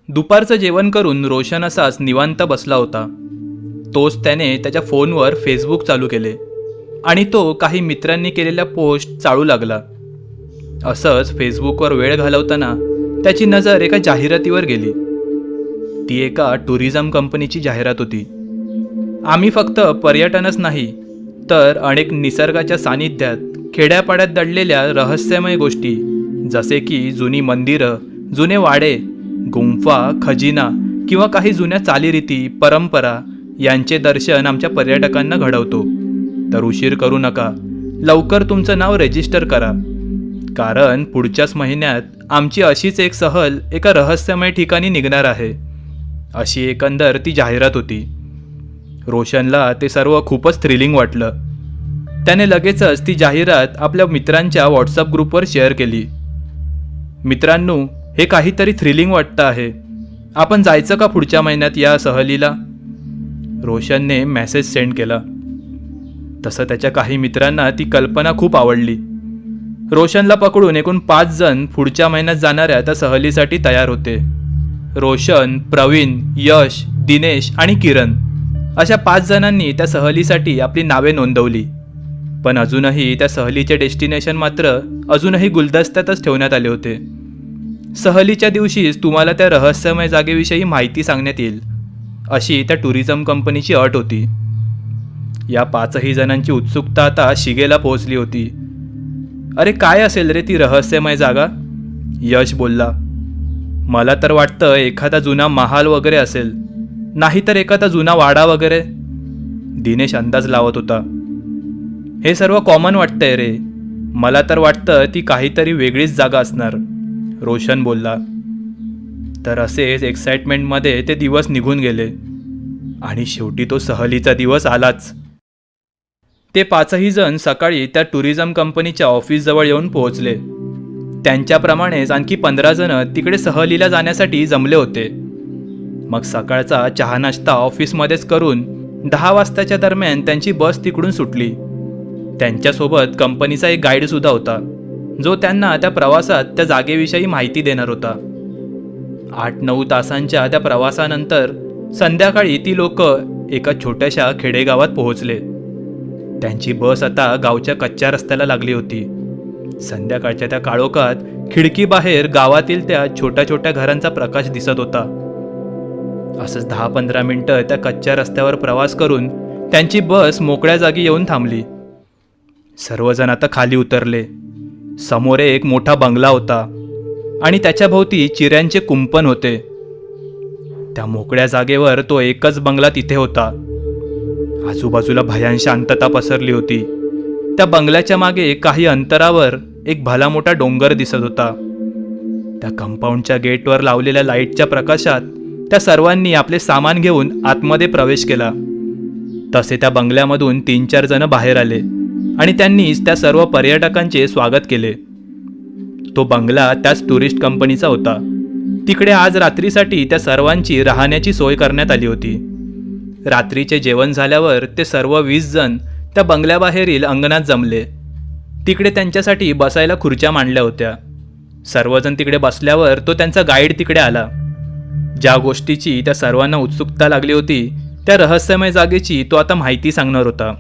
दुपारचं जेवण करून रोशन असाच निवांत बसला होता. तोच त्याने त्याच्या फोनवर फेसबुक चालू केले आणि तो काही मित्रांनी केलेल्या पोस्ट चाळू लागला. असंच फेसबुकवर वेळ घालवताना त्याची नजर एका जाहिरातीवर गेली. ती एका टुरिझम कंपनीची जाहिरात होती. आम्ही फक्त पर्यटनच नाही तर अनेक निसर्गाच्या सानिध्यात खेड्यापाड्यात दडलेल्या रहस्यमय गोष्टी जसे की जुनी मंदिरं, जुने वाडे, गुंफा, खजिना किंवा काही जुन्या चालीरीती, परंपरा यांचे दर्शन आमच्या पर्यटकांना घडवतो. तर उशीर करू नका, लवकर तुमचं नाव रजिस्टर करा, कारण पुढच्याच महिन्यात आमची अशीच एक सहल एका रहस्यमय ठिकाणी निघणार आहे. अशी एकंदर ती जाहिरात होती. रोशनला ते सर्व खूपच थ्रिलिंग वाटलं. त्याने लगेचच ती जाहिरात आपल्या मित्रांच्या व्हॉट्सअप ग्रुपवर शेअर केली. मित्रांनो, हे काहीतरी थ्रिलिंग वाटतं आहे. आपण जायचं का पुढच्या महिन्यात या सहलीला? रोशनने मेसेज सेंड केला. तसं त्याच्या काही मित्रांना ती कल्पना खूप आवडली. रोशनला पकडून एकूण 5 जण पुढच्या महिन्यात जाणाऱ्या त्या सहलीसाठी तयार होते. रोशन, प्रवीण, यश, दिनेश आणि किरण अशा 5 जणांनी त्या सहलीसाठी आपली नावे नोंदवली. पण अजूनही त्या सहलीचे डेस्टिनेशन मात्र अजूनही गुलदस्त्यातच ठेवण्यात आले होते. सहलीच्या दिवशीच तुम्हाला त्या रहस्यमय जागेविषयी माहिती सांगण्यात येईल अशी त्या टुरिझम कंपनीची अट होती. या 5ही जणांची उत्सुकता आता शिगेला पोहोचली होती. अरे काय असेल रे ती रहस्यमय जागा? यश बोलला. मला तर वाटतं एखादा जुना महाल वगैरे असेल, नाहीतर एखादा जुना वाडा वगैरे. दिनेश अंदाज लावत होता. हे सर्व कॉमन वाटतंय रे. मला तर वाटतं ती काहीतरी वेगळीच जागा असणार, रोशन बोलला. तर असेच एक्साइटमेंटमध्ये ते दिवस निघून गेले आणि शेवटी तो सहलीचा दिवस आलाच. ते 5ही जण सकाळी त्या टुरिझम कंपनीच्या ऑफिसजवळ येऊन पोहोचले. त्यांच्याप्रमाणेच आणखी 15 जण तिकडे सहलीला जाण्यासाठी जमले होते. मग सकाळचा चहा नाश्ता ऑफिसमध्येच करून 10 वाजताच्या दरम्यान त्यांची बस तिकडून सुटली. त्यांच्यासोबत कंपनीचा एक गाईडसुद्धा होता, जो त्यांना त्या प्रवासात त्या जागेविषयी माहिती देणार होता. 8-9 तासांच्या त्या प्रवासानंतर संध्याकाळी ती लोक एका छोट्याशा खेडेगावात पोहोचले. त्यांची बस आता गावच्या कच्च्या रस्त्याला लागली होती. संध्याकाळच्या त्या काळोखात खिडकीबाहेर गावातील त्या छोट्या छोट्या घरांचा प्रकाश दिसत होता. असंच 10-15 मिनिटं त्या कच्च्या रस्त्यावर प्रवास करून त्यांची बस मोकळ्या जागी येऊन थांबली. सर्वजण आता खाली उतरले. समोर एक मोठा बंगला होता आणि त्याच्या भोवती चिऱ्यांचे कुंपण होते. त्या मोकळ्या जागेवर तो एकच बंगला तिथे होता. आजूबाजूला भयान शांतता पसरली होती. त्या बंगल्याच्या मागे काही अंतरावर एक भला मोठा डोंगर दिसत होता. त्या कंपाऊंडच्या गेटवर लावलेल्या लाईटच्या प्रकाशात त्या सर्वांनी आपले सामान घेऊन आतमध्ये प्रवेश केला. तसे त्या बंगल्यामधून 3-4 जण बाहेर आले आणि त्यांनीच त्या सर्व पर्यटकांचे स्वागत केले. तो बंगला त्याच टुरिस्ट कंपनीचा होता. तिकडे आज रात्रीसाठी त्या सर्वांची राहण्याची सोय करण्यात आली होती. रात्रीचे जेवण झाल्यावर ते सर्व 20 जण त्या बंगल्याबाहेरील अंगणात जमले. तिकडे त्यांच्यासाठी बसायला खुर्च्या मांडल्या होत्या. सर्वजण तिकडे बसल्यावर तो त्यांचा गाईड तिकडे आला. ज्या गोष्टीची त्या सर्वांना उत्सुकता लागली होती, त्या रहस्यमय जागेची तो आता माहिती सांगणार होता.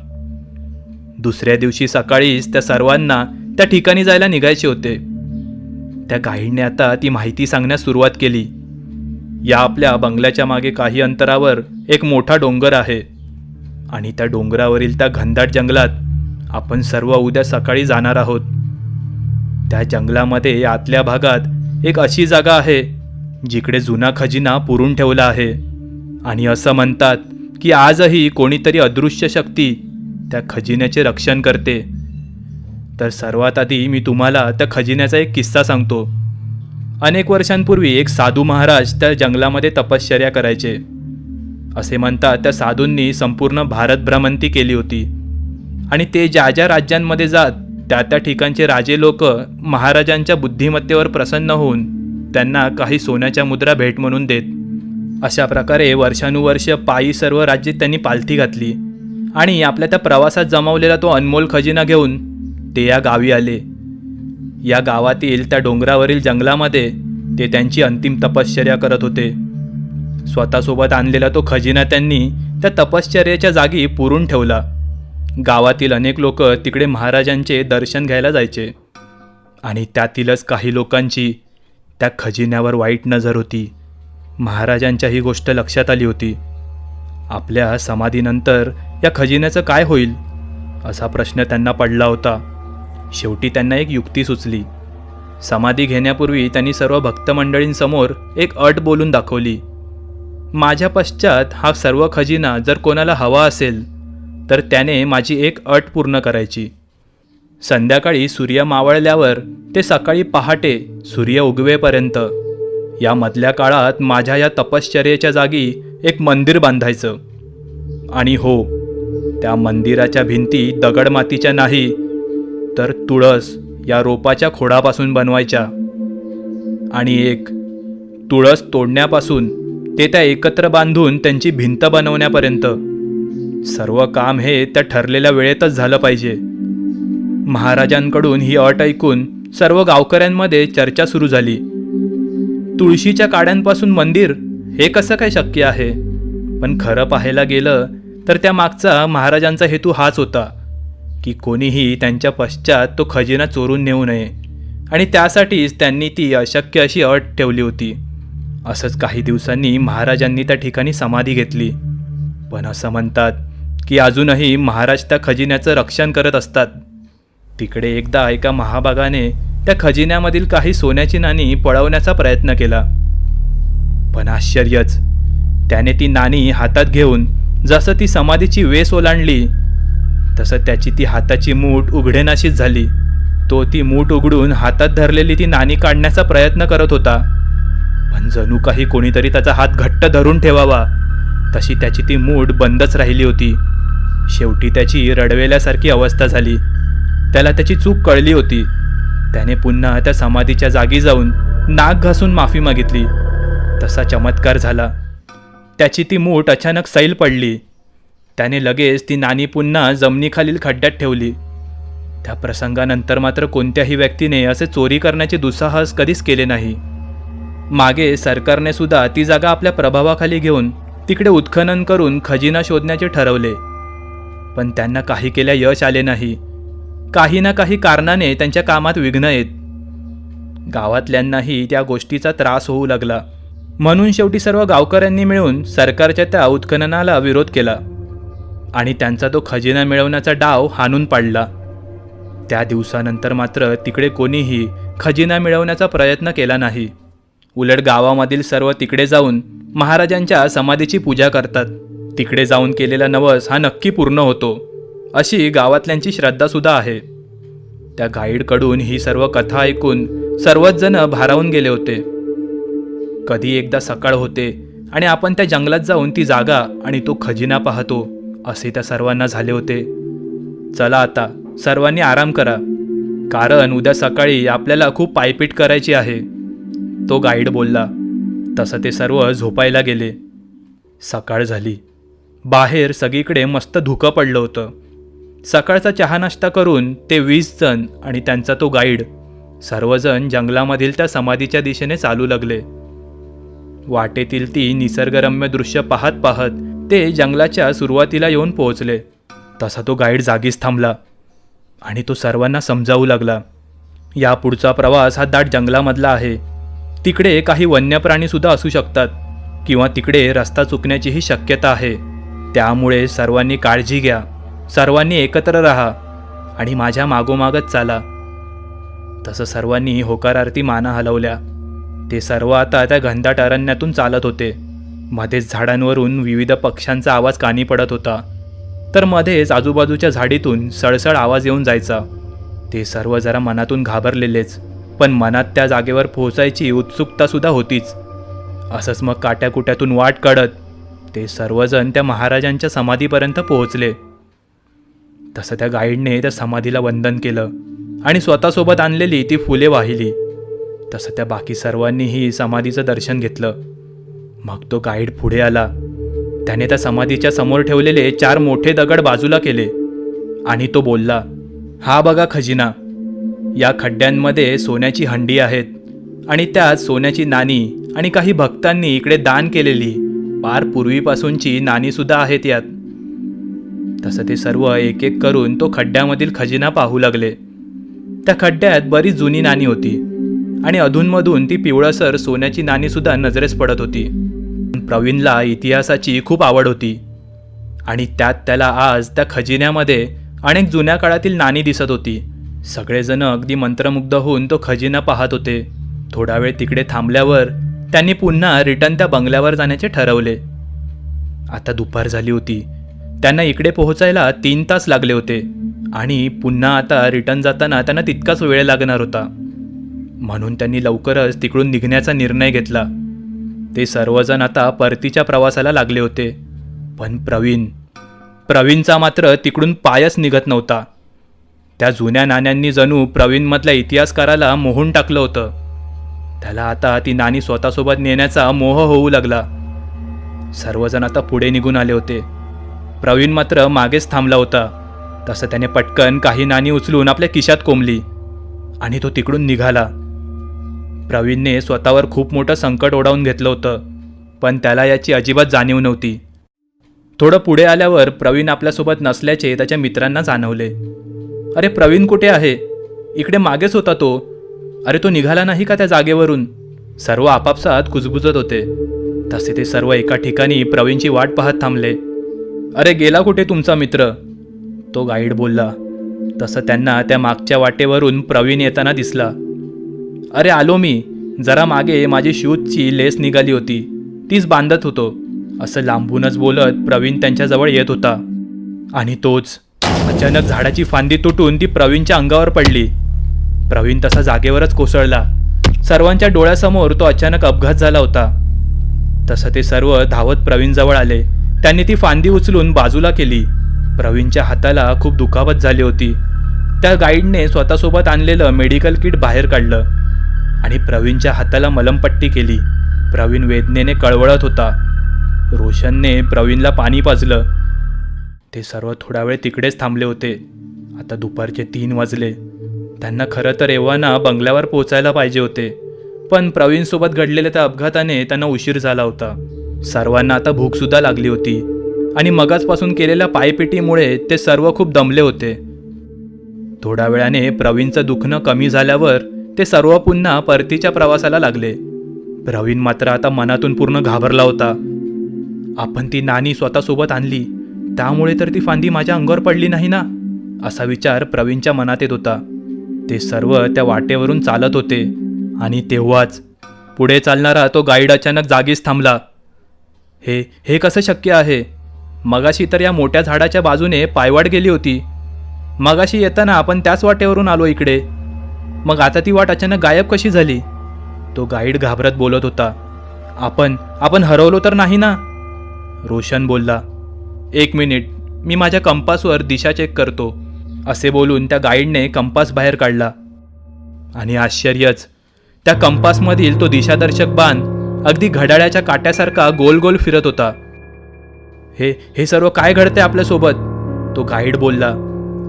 दुसऱ्या दिवशी सकाळीच त्या सर्वांना त्या ठिकाणी जायला निघायचे होते. त्या गाईडने आता ती माहिती सांगण्यास सुरुवात केली. या आपल्या बंगल्याच्या मागे काही अंतरावर एक मोठा डोंगर आहे आणि त्या डोंगरावरील त्या घनदाट जंगलात आपण सर्व उद्या सकाळी जाणार आहोत. त्या जंगलामध्ये आतल्या भागात एक अशी जागा आहे जिकडे जुना खजिना पुरून ठेवला आहे आणि असं म्हणतात की आजही कोणीतरी अदृश्य शक्ती त्या खजिन्याचे रक्षण करते. तर सर्वात आधी मी तुम्हाला त्या खजिन्याचा एक किस्सा सांगतो. अनेक वर्षांपूर्वी एक साधू महाराज त्या जंगलामध्ये तपश्चर्या करायचे. असे म्हणतात त्या साधूंनी संपूर्ण भारत भ्रमंती केली होती आणि ते ज्या ज्या राज्यांमध्ये जात त्या त्या ठिकाणचे राजे लोक महाराजांच्या बुद्धिमत्तेवर प्रसन्न होऊन त्यांना काही सोन्याच्या मुद्रा भेट म्हणून देत. अशा प्रकारे वर्षानुवर्ष पायी सर्व राज्ये त्यांनी पालथी घातली आणि आपल्या त्या प्रवासात जमवलेला तो अनमोल खजिना घेऊन ते या गावी आले. या गावातील त्या डोंगरावरील जंगलामध्ये ते त्यांची अंतिम तपश्चर्या करत होते. स्वतःसोबत आणलेला तो खजिना त्यांनी त्या तपश्चर्याच्या जागी पुरून ठेवला. गावातील अनेक लोक तिकडे महाराजांचे दर्शन घ्यायला जायचे आणि त्यातीलच काही लोकांची त्या खजिन्यावर वाईट नजर होती. महाराजांच्या ही गोष्ट लक्षात आली होती. आपल्या समाधीनंतर या खजिन्याचं काय होईल असा प्रश्न त्यांना पडला होता. शेवटी त्यांना एक युक्ती सुचली. समाधी घेण्यापूर्वी त्यांनी सर्व भक्तमंडळींसमोर एक अट बोलून दाखवली. माझ्या पश्चात हा सर्व खजिना जर कोणाला हवा असेल तर त्याने माझी एक अट पूर्ण करायची. संध्याकाळी सूर्य मावळल्यावर ते सकाळी पहाटे सूर्य उगवेपर्यंत या मधल्या काळात माझ्या या तपश्चर्येच्या जागी एक मंदिर बांधायचं. आणि हो, त्या मंदिराच्या भिंती दगडमातीच्या नाही तर तुळस या रोपाच्या खोडापासून बनवायच्या. आणि एक तुळस तोडण्यापासून ते त्या एकत्र बांधून त्यांची भिंत बनवण्यापर्यंत सर्व काम हे त्या ठरलेल्या वेळेतच झालं पाहिजे. महाराजांकडून ही अट ऐकून सर्व गावकऱ्यांमध्ये चर्चा सुरू झाली. तुळशीच्या काड्यांपासून मंदिर हे कसं काय शक्य आहे? पण खरं पाहायला गेलं तर त्या मागचा महाराजांचा हेतू हाच होता की कोणीही त्यांच्या पश्चात तो खजिना चोरून नेऊ नये आणि त्यासाठीच त्यांनी ती अशक्य अशी अट ठेवली होती. असंच काही दिवसांनी महाराजांनी त्या ठिकाणी समाधी घेतली. पण असं म्हणतात की अजूनही महाराज त्या खजिन्याचं रक्षण करत असतात. तिकडे एकदा एका महाभागाने त्या खजिन्यामधील काही सोन्याची नाणी पळवण्याचा प्रयत्न केला. पण आश्चर्यच, त्याने ती नाणी हातात घेऊन जसं ती समाधीची वेस ओलांडली तसं त्याची ती हाताची मूठ उघडेनाशीच झाली. तो ती मूठ उघडून हातात धरलेली ती नाणी काढण्याचा प्रयत्न करत होता, पण जणू काही कोणीतरी त्याचा हात घट्ट धरून ठेवावा तशी त्याची ती मूठ बंदच राहिली होती. शेवटी त्याची रडवेल्यासारखी अवस्था झाली. त्याला त्याची चूक कळली होती. त्याने पुन्हा त्या समाधीच्या जागी जाऊन नाक घासून माफी मागितली. तसा चमत्कार झाला. त्याची ती मूठ अचानक सैल पडली. त्याने लगेच ती नाणी पुन्हा जमिनीखालील खड्ड्यात ठेवली. त्या प्रसंगानंतर मात्र कोणत्याही व्यक्तीने असे चोरी करण्याचे दुस्साहस कधीच केले नाही. मागे सरकारने सुद्धा ती जागा आपल्या प्रभावाखाली घेऊन तिकडे उत्खनन करून खजिना शोधण्याचे ठरवले, पण त्यांना काही केल्या यश आले नाही. काही ना काही कारणाने त्यांच्या कामात विघ्न येत. गावातल्यांनाही त्या गोष्टीचा त्रास होऊ लागला. म्हणून शेवटी सर्व गावकऱ्यांनी मिळून सरकारच्या त्या उत्खननाला विरोध केला आणि त्यांचा तो खजिना मिळवण्याचा डाव हाणून पाडला. त्या दिवसानंतर मात्र तिकडे कोणीही खजिना मिळवण्याचा प्रयत्न केला नाही. उलट गावामधील सर्व तिकडे जाऊन महाराजांच्या समाधीची पूजा करतात. तिकडे जाऊन केलेला नवस हा नक्की पूर्ण होतो अशी गावातल्यांची श्रद्धासुद्धा आहे. त्या गाईडकडून ही सर्व कथा ऐकून सर्वच जण भारावून गेले होते. कधी एकदा सकाळ होते आणि आपण त्या जंगलात जाऊन ती जागा आणि तो खजिना पाहतो असे त्या सर्वांना झाले होते. चला आता सर्वांनी आराम करा, कारण उद्या सकाळी आपल्याला खूप पायपीट करायची आहे, तो गाईड बोलला. तसं ते सर्व झोपायला गेले. सकाळ झाली. बाहेर सगळीकडे मस्त धुकं पडलं होतं. सकाळचा चहा नाश्ता करून ते 20 जण आणि त्यांचा तो गाईड सर्वजण जंगलामधील त्या समाधीच्या दिशेने चालू लागले. वाटेतील ती निसर्गरम्य दृश्य पाहत पाहत ते जंगलाच्या सुरुवातीला येऊन पोहोचले. तसा तो गाईड जागीच थांबला आणि तो सर्वांना समजावू लागला. या पुढचा प्रवास हा दाट जंगलामधला आहे. तिकडे काही वन्य प्राणीसुद्धा असू शकतात किंवा तिकडे रस्ता चुकण्याचीही शक्यता आहे. त्यामुळे सर्वांनी काळजी घ्या, सर्वांनी एकत्र राहा आणि माझ्या मागोमागच चाला. तसं सर्वांनी होकारार्थी माना हलवल्या. ते सर्व आता त्या घनदाट अरण्यातून चालत होते. मध्येच झाडांवरून विविध पक्ष्यांचा आवाज कानी पडत होता, तर मध्येच आजूबाजूच्या झाडीतून सळसळ आवाज येऊन जायचा. ते सर्व जरा मनातून घाबरलेलेच, पण मनात त्या जागेवर पोहोचायची उत्सुकतासुद्धा होतीच. असंच मग काट्याकुट्यातून वाट काढत ते सर्वजण त्या महाराजांच्या समाधीपर्यंत पोहोचले. तसं त्या गाईडने त्या समाधीला वंदन केलं आणि स्वतःसोबत आणलेली ती फुले वाहिली. तसं त्या बाकी सर्वांनीही समाधीचं दर्शन घेतलं. मग तो गाईड पुढे आला. त्याने त्या समाधीच्या समोर ठेवलेले 4 मोठे दगड बाजूला केले आणि तो बोलला, हा बघा खजिना. या खड्ड्यांमध्ये सोन्याची हंडी आहेत आणि त्यात सोन्याची नाणी आणि काही भक्तांनी इकडे दान केलेली फार पूर्वीपासूनची नाणीसुद्धा आहेत यात. तसं ते सर्व एक एक करून तो खड्ड्यामधील खजिना पाहू लागले. त्या खड्ड्यात बरीच जुनी नाणी होती आणि अधूनमधून ती पिवळसर सोन्याची नाणीसुद्धा नजरेस पडत होती. प्रवीणला इतिहासाची खूप आवड होती आणि त्यात त्याला आज त्या खजिन्यामध्ये अनेक जुन्या काळातील नाणी दिसत होती. सगळेजण अगदी मंत्रमुग्ध होऊन तो खजिना पाहत होते. थोडा वेळ तिकडे थांबल्यावर त्यांनी पुन्हा रिटर्न त्या बंगल्यावर जाण्याचे ठरवले. आता दुपार झाली होती. त्यांना इकडे पोहोचायला 3 तास लागले होते आणि पुन्हा आता रिटर्न जाताना त्यांना तितकाच वेळ लागणार होता. म्हणून त्यांनी लवकरच तिकडून निघण्याचा निर्णय घेतला. ते सर्वजण आता परतीच्या प्रवासाला लागले होते. पण प्रवीणचा मात्र तिकडून पायच निघत नव्हता. त्या जुन्या नाण्यांनी जणू प्रवीणमधल्या इतिहासकाराला मोहून टाकलं होतं. त्याला आता ती नाणी स्वतःसोबत नेण्याचा मोह होऊ लागला. सर्वजण आता पुढे निघून आले होते. प्रवीण मात्र मागेच थांबला होता. तसं त्याने पटकन काही नाणी उचलून आपल्या खिशात कोंबली आणि तो तिकडून निघाला. प्रवीणने स्वतःवर खूप मोठं संकट ओढावून घेतलं होतं, पण त्याला याची अजिबात जाणीव नव्हती. थोडं पुढे आल्यावर प्रवीण आपल्यासोबत नसल्याचे त्याच्या मित्रांना जाणवले. अरे प्रवीण कुठे आहे? इकडे मागेच होता तो. अरे तो निघाला नाही का त्या जागेवरून? सर्व आपापसात कुजबुजत होते. तसे ते सर्व एका ठिकाणी प्रवीणची वाट पाहत थांबले. अरे गेला कुठे तुमचा मित्र? तो गाईड बोलला. तसं त्यांना त्या मागच्या वाटेवरून प्रवीण येताना दिसला. अरे आलो मी. जरा मागे माझी शूजची लेस निघाली होती, तीच बांधत होतो, असं लांबूनच बोलत प्रवीण त्यांच्याजवळ येत होता. आणि तोच अचानक झाडाची फांदी तुटून ती प्रवीणच्या अंगावर पडली. प्रवीण तसा जागेवरच कोसळला. सर्वांच्या डोळ्यासमोर तो अचानक अपघात झाला होता. तसं ते सर्व धावत प्रवीणजवळ आले. त्यांनी ती फांदी उचलून बाजूला केली. प्रवीणच्या हाताला खूप दुखापत झाली होती. त्या गाईडने स्वतःसोबत आणलेलं मेडिकल किट बाहेर काढलं आणि प्रवीणच्या हाताला मलमपट्टी केली. प्रवीण वेदनेने कळवळत होता. रोशनने प्रवीणला पाणी पाजलं. ते सर्व थोडा वेळ तिकडेच थांबले होते. आता दुपारचे 3 वाजले. त्यांना खरं तर एव्हाना बंगल्यावर पोचायला पाहिजे होते, पण प्रवीणसोबत घडलेल्या त्या अपघाताने त्यांना उशीर झाला होता. सर्वांना आता भूकसुद्धा लागली होती आणि मगाचपासून केलेल्या पायपिटीमुळे ते सर्व खूप दमले होते. थोड्या वेळाने प्रवीणचं दुखणं कमी झाल्यावर ते सर्व पुन्हा परतीच्या प्रवासाला लागले. प्रवीण मात्र आता मनातून पूर्ण घाबरला होता. आपण ती नाणी स्वतःसोबत आणली, त्यामुळे तर ती फांदी माझ्या अंगावर पडली नाही ना, असा विचार प्रवीणच्या मनात येत होता. ते सर्व त्या वाटेवरून चालत होते आणि तेव्हाच पुढे चालणारा तो गाईड अचानक जागीच थांबला. हे कसं शक्य आहे? मगाशी तर या मोठ्या झाडाच्या बाजूने पायवाट गेली होती. मगाशी येताना आपण त्याच वाटेवरून आलो इकडे. मग आता ती वाट अचानक गायब कशी झाली? तो गाईड घाबरत बोलत होता. आपण हरवलो तर नाही ना? रोशन बोलला. 1 मिनिट, मी माझ्या कंपासवर दिशा चेक करतो, असे बोलून त्या गाईडने कंपास बाहेर काढला. आणि आश्चर्यच, त्या कंपासमधील तो दिशादर्शक बाण अगदी घड्याळाच्या काट्यासारखा गोल गोल फिरत होता. हे सर्व काय घडते आपल्यासोबत? तो गाईड बोलला.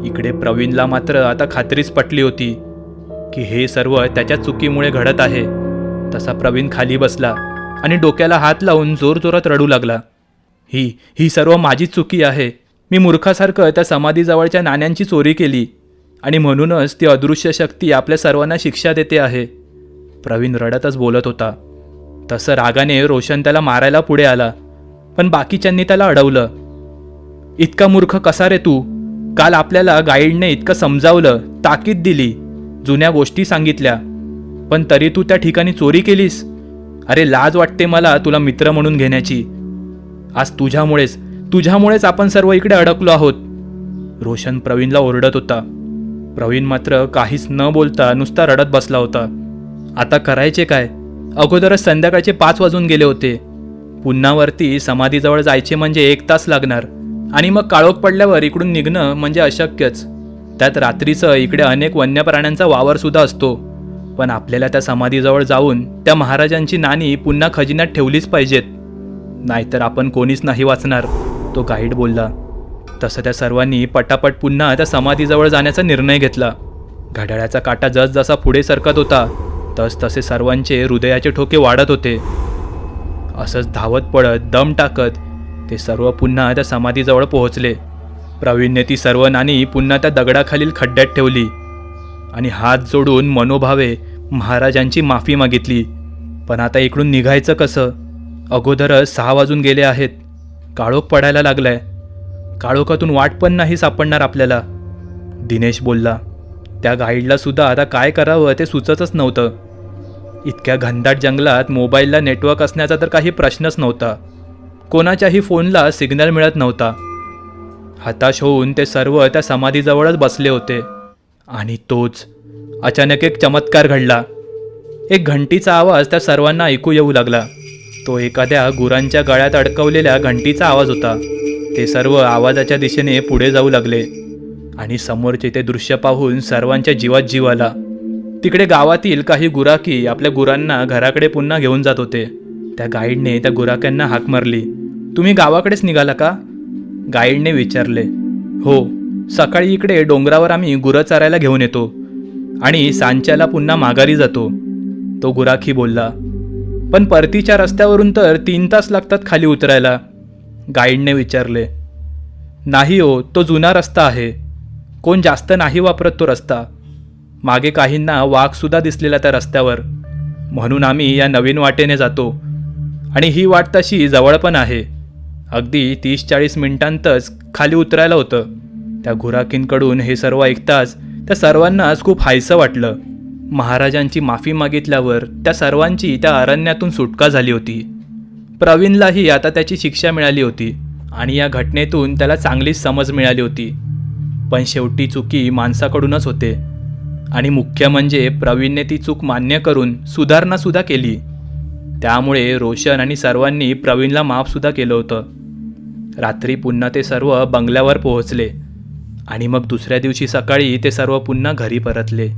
इकडे प्रवीणला मात्र आता खात्रीच पटली होती की हे सर्व त्याच्या चुकीमुळे घडत आहे. तसा प्रवीण खाली बसला आणि डोक्याला हात लावून जोरजोरात रडू लागला. ही सर्व माझीच चुकी आहे. मी मूर्खासारखं त्या समाधीजवळच्या नाण्यांची चोरी केली आणि म्हणूनच ती अदृश्य शक्ती आपल्या सर्वांना शिक्षा देते आहे. प्रवीण रडतच बोलत होता. तसं रागाने रोशन त्याला मारायला पुढे आला, पण बाकीच्यांनी त्याला अडवलं. इतका मूर्ख कसा रे तू? काल आपल्याला गाईडने इतकं समजावलं, ताकीद दिली, जुन्या गोष्टी सांगितल्या, पण तरी तू त्या ठिकाणी चोरी केलीस? अरे लाज वाटते मला तुला मित्र म्हणून घेण्याची. आज तुझ्यामुळेच आपण सर्व इकडे अडकलो आहोत. रोशन प्रवीणला ओरडत होता. प्रवीण मात्र काहीच न बोलता नुसता रडत बसला होता. आता करायचे काय? अगोदरच संध्याकाळचे 5 वाजून गेले होते. पुन्हा वरती समाधीजवळ जायचे म्हणजे 1 तास लागणार आणि मग काळोख पडल्यावर इकडून निघणं म्हणजे अशक्यच. त्यात रात्रीचं इकडे अनेक वन्य प्राण्यांचा वावरसुद्धा असतो. पण आपल्याला त्या समाधीजवळ जाऊन त्या महाराजांची नाणी पुन्हा खजिन्यात ठेवलीच पाहिजेत, नाहीतर आपण कोणीच नाही वाचणार, तो गाईड बोलला. तसं त्या सर्वांनी पटापट पुन्हा त्या समाधीजवळ जाण्याचा निर्णय घेतला. घड्याळाचा काटा जसजसा पुढे सरकत होता तसतसे सर्वांचे हृदयाचे ठोके वाढत होते. असंच धावत पडत दम टाकत ते सर्व पुन्हा त्या समाधीजवळ पोहोचले. प्रवीणने ती सर्व नाणी पुन्हा त्या दगडाखालील खड्ड्यात ठेवली आणि हात जोडून मनोभावे महाराजांची माफी मागितली. पण आता इकडून निघायचं कसं? अगोदरच 6 वाजून गेले आहेत. काळोख पडायला लागलाय. काळोखातून वाट पण नाही सापडणार आपल्याला. दिनेश बोलला. त्या गाईडला सुद्धा आता काय करावं ते सुचतच नव्हतं. इतक्या घनदाट जंगलात मोबाईलला नेटवर्क असण्याचा तर काही प्रश्नच नव्हता. कोणाच्याही फोनला सिग्नल मिळत नव्हता. हताश होऊन ते सर्व त्या समाधीजवळच बसले होते. आणि तोच अचानक एक चमत्कार घडला. एक घंटीचा आवाज त्या सर्वांना ऐकू येऊ लागला. तो एखाद्या गुरांच्या गळ्यात अडकवलेल्या घंटीचा आवाज होता. ते सर्व आवाजाच्या दिशेने पुढे जाऊ लागले आणि समोरचे ते दृश्य पाहून सर्वांच्या जीवात जीव आला. तिकडे गावातील काही गुराखी आपल्या गुरांना घराकडे पुन्हा घेऊन जात होते. त्या गाईडने त्या गुराख्यांना हाक मारली. तुम्ही गावाकडेच निघाला का? गाईडने विचारले. हो, सकाळी इकडे डोंगरावर आम्ही गुरं चरायला घेऊन येतो आणि सांच्याला पुन्हा माघारी जातो, तो गुराखी बोलला. पण परतीच्या रस्त्यावरून तर 3 तास लागतात खाली उतरायला, गाईडने विचारले. नाही हो, तो जुना रस्ता आहे. कोण जास्त नाही वापरत तो रस्ता. मागे काहींना वाघसुद्धा दिसलेला त्या रस्त्यावर, म्हणून आम्ही या नवीन वाटेने जातो. आणि ही वाट तशी जवळ पण आहे. अगदी 30-40 मिनिटांतच खाली उतरायला होतं. त्या गुराखींकडून हे सर्व ऐकताच त्या सर्वांनाच खूप हायसं वाटलं. महाराजांची माफी मागितल्यावर त्या सर्वांची त्या अरण्यातून सुटका झाली होती. प्रवीणलाही आता त्याची शिक्षा मिळाली होती आणि या घटनेतून त्याला चांगलीच समज मिळाली होती. पण शेवटी चुकी माणसाकडूनच होते आणि मुख्य म्हणजे प्रवीणने ती चूक मान्य करून सुधारणासुद्धा केली. त्यामुळे रोशन आणि सर्वांनी प्रवीणला माफसुद्धा केलं होतं. रात्री पुन्हा ते सर्व बंगल्यावर पोहोचले आणि मग दुसऱ्या दिवशी सकाळी ते सर्व पुन्हा घरी परतले.